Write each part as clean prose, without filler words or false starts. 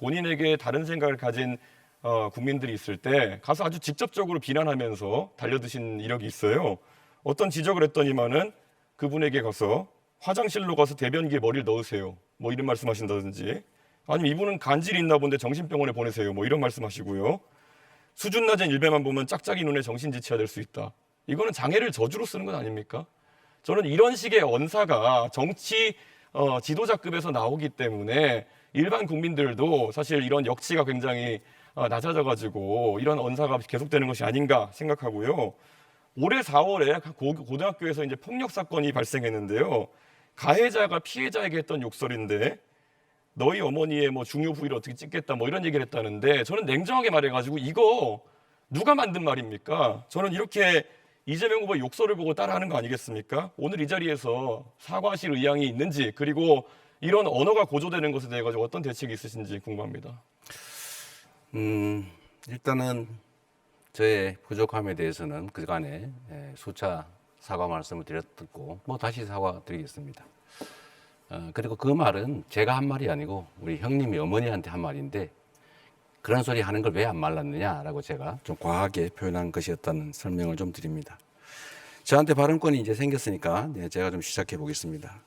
본인에게 다른 생각을 가진 국민들이 있을 때 가서 아주 직접적으로 비난하면서 달려드신 이력이 있어요. 어떤 지적을 했더니만은 그분에게 가서 화장실로 가서 대변기에 머리를 넣으세요. 뭐 이런 말씀하신다든지, 아니면 이분은 간질이 있나 본데 정신병원에 보내세요. 뭐 이런 말씀하시고요. 수준 낮은 일배만 보면 짝짝이 눈에 정신지체가 될 수 있다. 이거는 장애를 저주로 쓰는 건 아닙니까? 저는 이런 식의 언사가 정치 지도자급에서 나오기 때문에 일반 국민들도 사실 이런 역치가 굉장히 낮아져가지고 이런 언사가 계속되는 것이 아닌가 생각하고요. 올해 4월에 고등학교에서 이제 폭력 사건이 발생했는데요. 가해자가 피해자에게 했던 욕설인데 너희 어머니의 뭐 중요 부위를 어떻게 찍겠다 뭐 이런 얘기를 했다는데, 저는 냉정하게 말해가지고 이거 누가 만든 말입니까? 저는 이렇게 이재명 후보의 욕설을 보고 따라하는 거 아니겠습니까? 오늘 이 자리에서 사과하실 의향이 있는지, 그리고 이런 언어가 고조되는 것에 대해 가지고 어떤 대책이 있으신지 궁금합니다. 일단은 저의 부족함에 대해서는 그간에 수차 사과 말씀을 드렸고 뭐 다시 사과드리겠습니다. 그리고 그 말은 제가 한 말이 아니고 우리 형님이 어머니한테 한 말인데, 그런 소리 하는 걸 왜 안 말랐느냐라고 제가 좀 과하게 표현한 것이었다는 설명을 좀 드립니다. 저한테 발언권이 이제 생겼으니까 제가 좀 시작해 보겠습니다.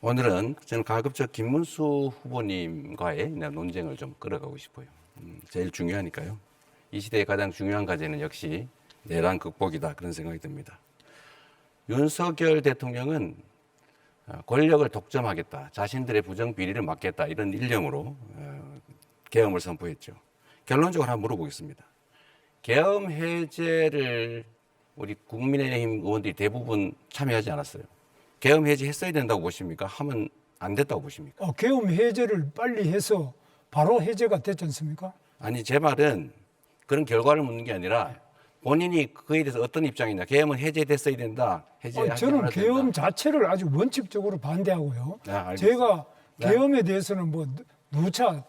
오늘은 저는 가급적 김문수 후보님과의 논쟁을 좀 끌어가고 싶어요. 제일 중요하니까요. 이 시대의 가장 중요한 과제는 역시 내란 극복이다, 그런 생각이 듭니다. 윤석열 대통령은 권력을 독점하겠다, 자신들의 부정비리를 막겠다, 이런 일념으로 계엄을 선포했죠. 결론적으로 한번 물어보겠습니다. 계엄 해제를 우리 국민의힘 의원들이 대부분 참여하지 않았어요. 계엄 해제했어야 된다고 보십니까? 하면 안 됐다고 보십니까? 계엄 해제를 빨리 해서 바로 해제가 됐지 않습니까? 아니, 제 말은 그런 결과를 묻는 게 아니라 본인이 그에 대해서 어떤 입장이냐. 계엄은 해제됐어야 된다. 저는 계엄 자체를 아주 원칙적으로 반대하고요. 알겠습니다. 제가 계엄에 대해서는 뭐 누차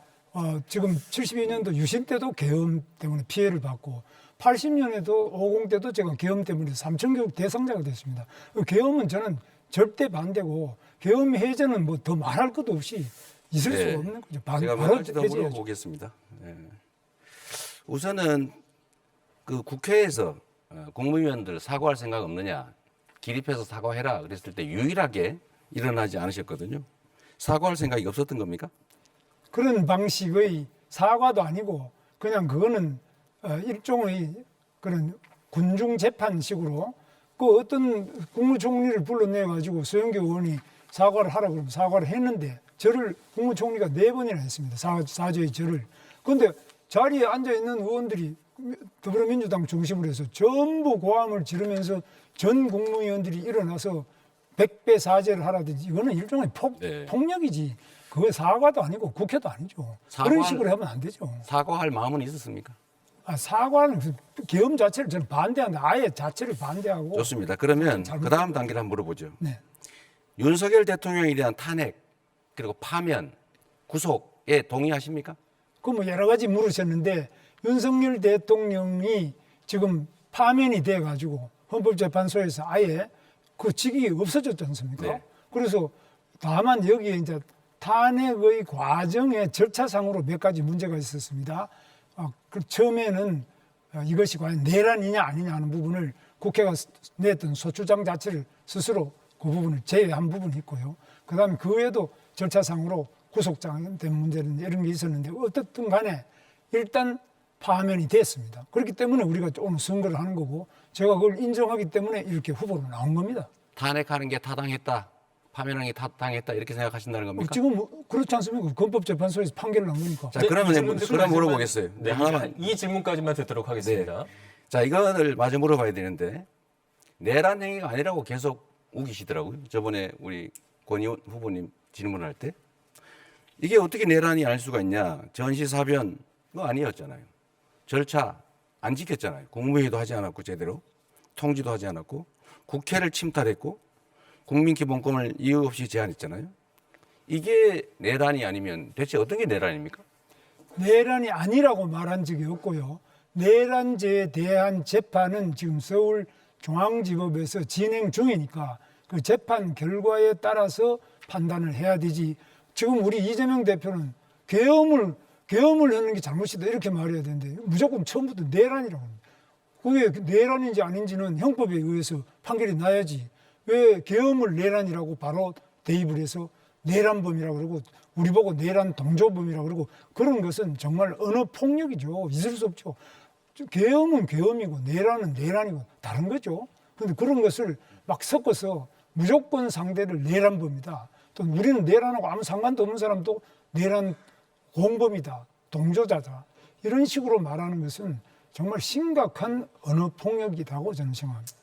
지금 72년도 유신 때도 계엄 때문에 피해를 받고 80년에도 50 때도 제가 계엄 때문에 3,000교육 대상자가 됐습니다. 계엄은 저는 절대 반대고, 계엄 해제는 뭐 더 말할 것도 없이 있을 수가 없는 거죠. 제가 몇 가지 더 물어보겠습니다. 우선은 그 국회에서 국무위원들 사과할 생각 없느냐, 기립해서 사과해라 그랬을 때 유일하게 일어나지 않으셨거든요. 사과할 생각이 없었던 겁니까? 그런 방식의 사과도 아니고 그냥 그거는 일종의 그런 군중 재판식으로 그 어떤 국무총리를 불러내 가지고 서영교 의원이 사과를 하라 그러면 사과를 했는데, 저를 국무총리가 4번이나 했습니다. 사죄의 절을. 그런데 자리에 앉아 있는 의원들이 더불어민주당 중심으로 해서 전부 고함을 지르면서 전 국무위원들이 일어나서 100배 사죄를 하라든지, 이거는 일종의 폭력이지. 그거 사과도 아니고 국회도 아니죠. 그런 식으로 하면 안 되죠. 사과할 마음은 있었습니까? 사과는 계엄 자체를 저는 반대하는데, 아예 자체를 반대하고. 좋습니다. 그러면 그 다음 단계를 한번 물어보죠. 네. 윤석열 대통령에 대한 탄핵, 그리고 파면, 구속에 동의하십니까? 그 뭐 여러 가지 물으셨는데, 윤석열 대통령이 지금 파면이 돼 가지고 헌법재판소에서 아예 그 직이 없어졌지 않습니까? 네. 그래서 다만 여기에 이제 탄핵의 과정의 절차상으로 몇 가지 문제가 있었습니다. 처음에는 이것이 과연 내란이냐 아니냐 하는 부분을 국회가 냈던 소추장 자체를 스스로 그 부분을 제외한 부분이 있고요. 그다음에 그 외에도 절차상으로 구속된 문제는 이런 게 있었는데, 어떻든 간에 일단 파면이 됐습니다. 그렇기 때문에 우리가 오늘 선거를 하는 거고, 제가 그걸 인정하기 때문에 이렇게 후보로 나온 겁니다. 탄핵하는 게 타당했다, 파면하는 게 타당했다, 이렇게 생각하신다는 겁니까? 지금 그렇지 않습니까? 헌법재판소에서 판결을 난 거니까. 자, 그러면 물어보겠어요. 네, 하나만. 이 질문까지만 듣도록 하겠습니다. 자, 이거를 마저 물어봐야 되는데, 내란 행위가 아니라고 계속 우기시더라고요. 저번에 우리 권의원 후보님 질문할 때. 이게 어떻게 내란이 아닐 수가 있냐. 전시사변 뭐 아니었잖아요. 절차 안 지켰잖아요. 국무회의도 하지 않았고, 제대로 통지도 하지 않았고, 국회를 침탈했고, 국민기본권을 이유 없이 제한했잖아요. 이게 내란이 아니면 대체 어떤 게 내란입니까? 내란이 아니라고 말한 적이 없고요. 내란죄에 대한 재판은 지금 서울중앙지법에서 진행 중이니까 그 재판 결과에 따라서 판단을 해야 되지. 지금 우리 이재명 대표는 계엄을 하는 게 잘못이다 이렇게 말해야 되는데 무조건 처음부터 내란이라고 합니다. 그게 내란인지 아닌지는 형법에 의해서 판결이 나야지 왜 계엄을 내란이라고 바로 대입을 해서 내란범이라고 그러고 우리 보고 내란 동조범이라고 그러고 그런 것은 정말 언어 폭력이죠. 있을 수 없죠. 계엄은 계엄이고 내란은 내란이고 다른 거죠. 그런데 그런 것을 막 섞어서 무조건 상대를 내란범이다. 또 우리는 내란하고 아무 상관도 없는 사람도 내란 공범이다. 동조자다. 이런 식으로 말하는 것은 정말 심각한 언어 폭력이라고 저는 생각합니다.